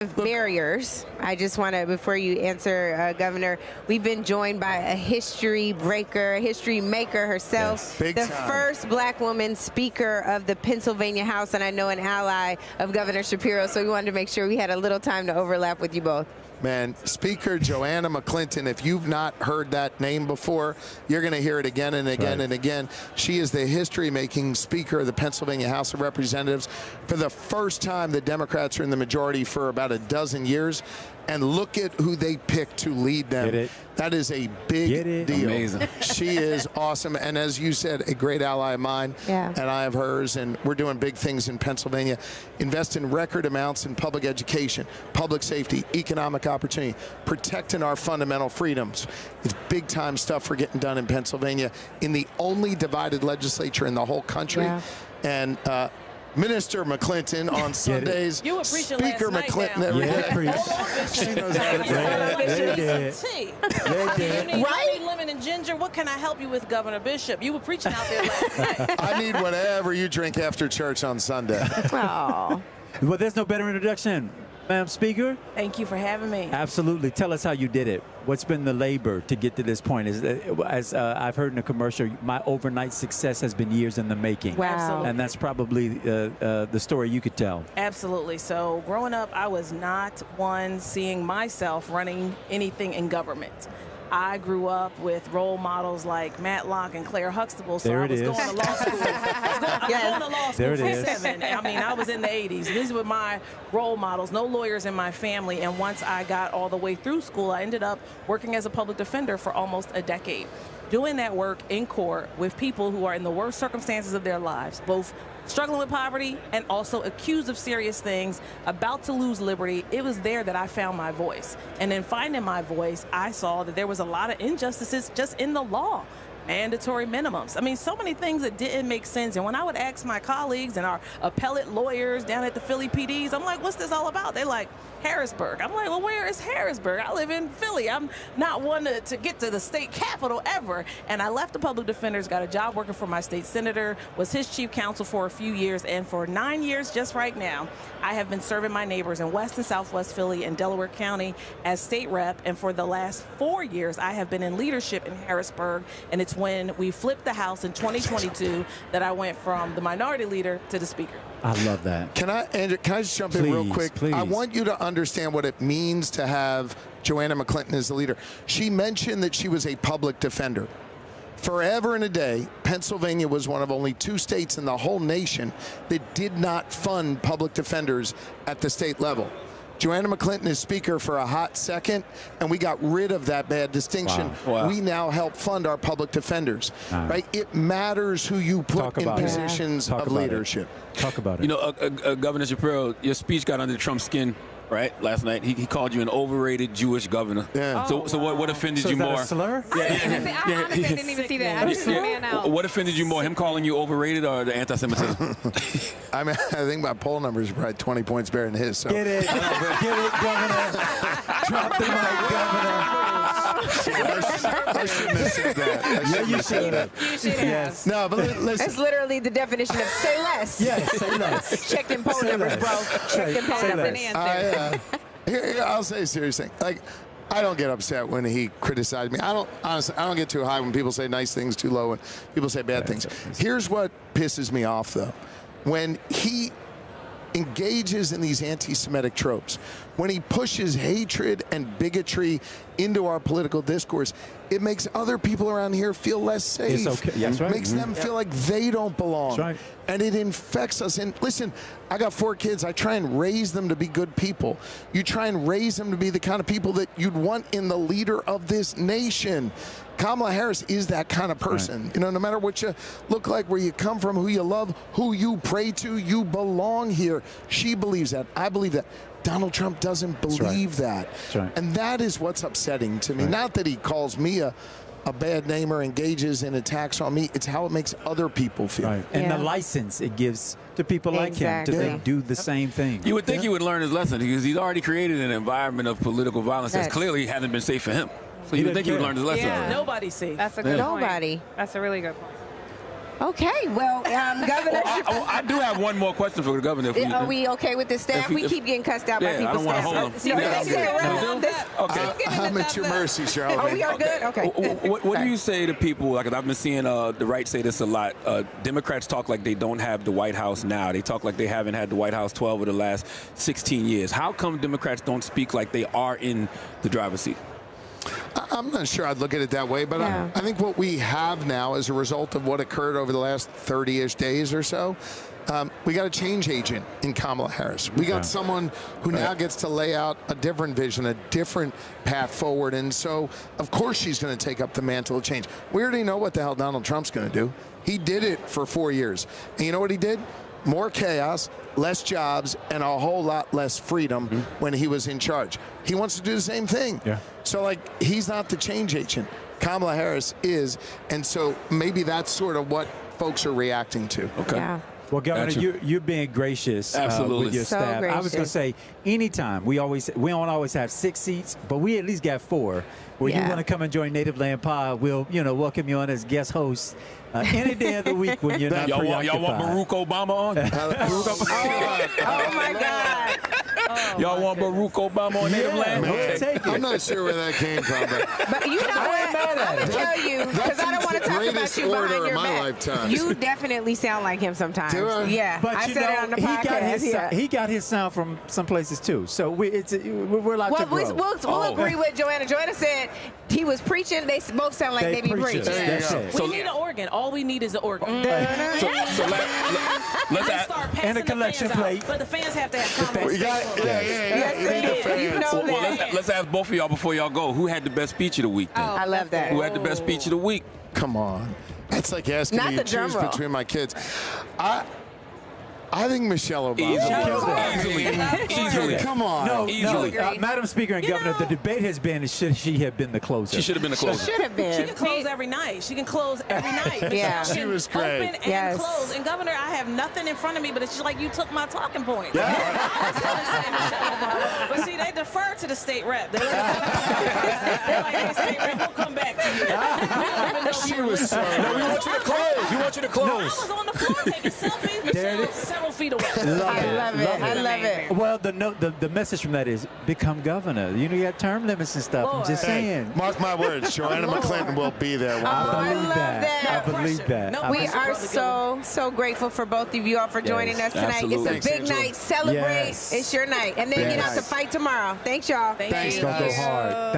barriers. I just want to, before you answer, Governor, we've been joined by a history breaker, a history maker herself, the first black woman speaker of the Pennsylvania House, and I know an ally of Governor Shapiro, so we wanted to make sure we had a little time to overlap with you both. Man, Speaker Joanna McClinton, if you've not heard that name before, you're going to hear it again and again and again. She is the history-making Speaker of the Pennsylvania House of Representatives. For the first time, the Democrats are in the majority for about a dozen years. And look at who they picked to lead them. That is a big deal. Amazing. She is awesome. And as you said, a great ally of mine. And I have hers. And we're doing big things in Pennsylvania. Invest in record amounts in public education, public safety, economic opportunity, protecting our fundamental freedoms. It's big-time stuff we're getting done in Pennsylvania in the only divided legislature in the whole country. And Minister McClinton on Sundays. You were preaching Speaker last McClinton night every day. She knows how to tea. You need honey, lemon, and ginger. What can I help you with, Governor Bishop? You were preaching out there last night. I need whatever you drink after church on Sunday. Well, there's no better introduction. Madam Speaker. Thank you for having me. Absolutely. Tell us how you did it. What's been the labor to get to this point? As I've heard in the commercial, my overnight success has been years in the making. Wow. Absolutely. And that's probably the story you could tell. Absolutely. So growing up, I was not one seeing myself running anything in government. I grew up with role models like Matlock and Claire Huxtable, so I was going to law school. I was going to law school for 7. I mean, I was in the 80s. These were my role models, no lawyers in my family. And once I got all the way through school, I ended up working as a public defender for almost a decade. Doing that work in court with people who are in the worst circumstances of their lives, both struggling with poverty and also accused of serious things, about to lose liberty. It was there that I found my voice. And in finding my voice, I saw that there was a lot of injustices just in the law. Mandatory minimums. I mean, so many things that didn't make sense. And when I would ask my colleagues and our appellate lawyers down at the Philly PDs, I'm like, what's this all about? They're like, Harrisburg. I'm like, well, where is Harrisburg? I live in Philly. I'm not one to get to the state capital ever. And I left the public defenders, got a job working for my state senator, was his chief counsel for a few years. And for 9 years, just right now, I have been serving my neighbors in West and Southwest Philly and Delaware County as state rep. And for the last 4 years, I have been in leadership in Harrisburg. And it's when we flipped the House in 2022 that I went from the minority leader to the speaker. I love that. Can I, Andrew, can I just jump in real quick? Please. I want you to understand what it means to have Joanna McClinton as the leader. She mentioned that she was a public defender. Forever and a day, Pennsylvania was one of only 2 states in the whole nation that did not fund public defenders at the state level. Joanna McClinton is speaker for a hot second, and we got rid of that bad distinction. Wow. We now help fund our public defenders. Right? It matters who you put in positions of leadership. Talk about it. You know, Governor Shapiro, your speech got under Trump's skin, right? Last night, he called you an overrated Jewish governor. Yeah. So what offended you is that a more? Slur? I honestly didn't even see that. I was man out. What offended you more, him calling you overrated or the anti-Semitism? I mean, I think my poll numbers are probably 20 points better than his. So. Get it, Governor. Drop the mic, Governor. I shouldn't have said that. You should have. You should have. Yes. No, but listen. That's literally the definition of say less. Yes, say less. Check them poll numbers, bro. Check them poll numbers. Here, I'll say a serious thing. Like, I don't get upset when he criticized me. Honestly, I don't get too high when people say nice things, too low when people say bad things. Here's what pisses me off, though. When he engages in these anti-Semitic tropes, when he pushes hatred and bigotry into our political discourse, it makes other people around here feel less safe. It's okay. That's right. Makes them feel like they don't belong. That's right. And it infects us. And listen, I got 4 kids. I try and raise them to be good people. You try and raise them to be the kind of people that you'd want in the leader of this nation. Kamala Harris is that kind of person. Right. You know, no matter what you look like, where you come from, who you love, who you pray to, you belong here. She believes that. I believe that. Donald Trump doesn't believe that. Right. And that is what's upsetting to me. Not that he calls me a bad name or engages in attacks on me. It's how it makes other people feel. Right. And the license it gives to people like him to then do the same thing. You would think he would learn his lesson because he's already created an environment of political violence that clearly hasn't been safe for him. So you would think he would learn his lesson. Yeah. Nobody's safe. That's a good point. That's a really good point. Okay, well, Governor. I do have one more question for the governor. Are we okay with the staff? We keep getting cussed out by people's I don't want to hold them. Okay. I'm at your mercy, Charlamagne. Oh, we are good? Okay. What do you say to people, like I've been seeing the right say this a lot, Democrats talk like they don't have the White House now. They talk like they haven't had the White House 12 of the last 16 years. How come Democrats don't speak like they are in the driver's seat? I'm not sure I'd look at it that way, but I think what we have now as a result of what occurred over the last 30-ish days or so, we got a change agent in Kamala Harris. We got someone who now gets to lay out a different vision, a different path forward. And so, of course, she's going to take up the mantle of change. We already know what the hell Donald Trump's going to do. He did it for 4 years. And you know what he did? More chaos, less jobs, and a whole lot less freedom when he was in charge. He wants to do the same thing. Yeah. So, like, he's not the change agent. Kamala Harris is. And so maybe that's sort of what folks are reacting to. Okay. Yeah. Well, Governor, you're being gracious with your staff. I was going to say, anytime, we don't always have 6 seats, but we at least got 4. Where you want to come and join Native Land Pod, we'll welcome you on as guest host any day of the week when you're not preoccupied. Y'all want Barack Obama on? Oh my God. Y'all want Barack Obama on Native Land? Okay. I'm not sure where that came from. But you know what? I'm going to tell you, because I don't want to talk about you behind your back. Lifetime. You definitely sound like him sometimes. Do I? Yeah. But I said it on the podcast. He got his sound from some places too. So we're allowed to grow. We'll agree with Joanna. Joanna said he was preaching. They both sound like they be preaching. We need an organ. All we need is an organ. So let's and a collection plate. But the fans have to have comments. Let's ask both of y'all before y'all go. Who had the best speech of the week? Then? I love that. Who had the best speech of the week? Come on. That's like asking me to choose between my kids. I think Michelle Obama. Easily. Come on. No, easily. Madam Speaker and Governor, the debate has been, should she have been the closer? She should have been the closer. Should have been. She can close every night. She can close every night. Yeah. She was great. Open and close. And Governor, I have nothing in front of me, but it's just like you took my talking point. Yeah. But see, they defer to the state rep. They're like, hey, state rep, we'll come back to you. She was so No, we want you to close. We want you to close. I was on the floor taking selfies. Michelle several feet away. I love it. Well, the message from that is become governor. You got term limits and stuff. I'm just saying. Mark my words, Joanna McClinton will be there one day. I love that. I believe that. We are so grateful for both of you all for joining us tonight. Absolutely. It's a big night. Celebrate. It's your night. And then get out to fight tomorrow. Thanks, y'all. Thanks. Don't go hard.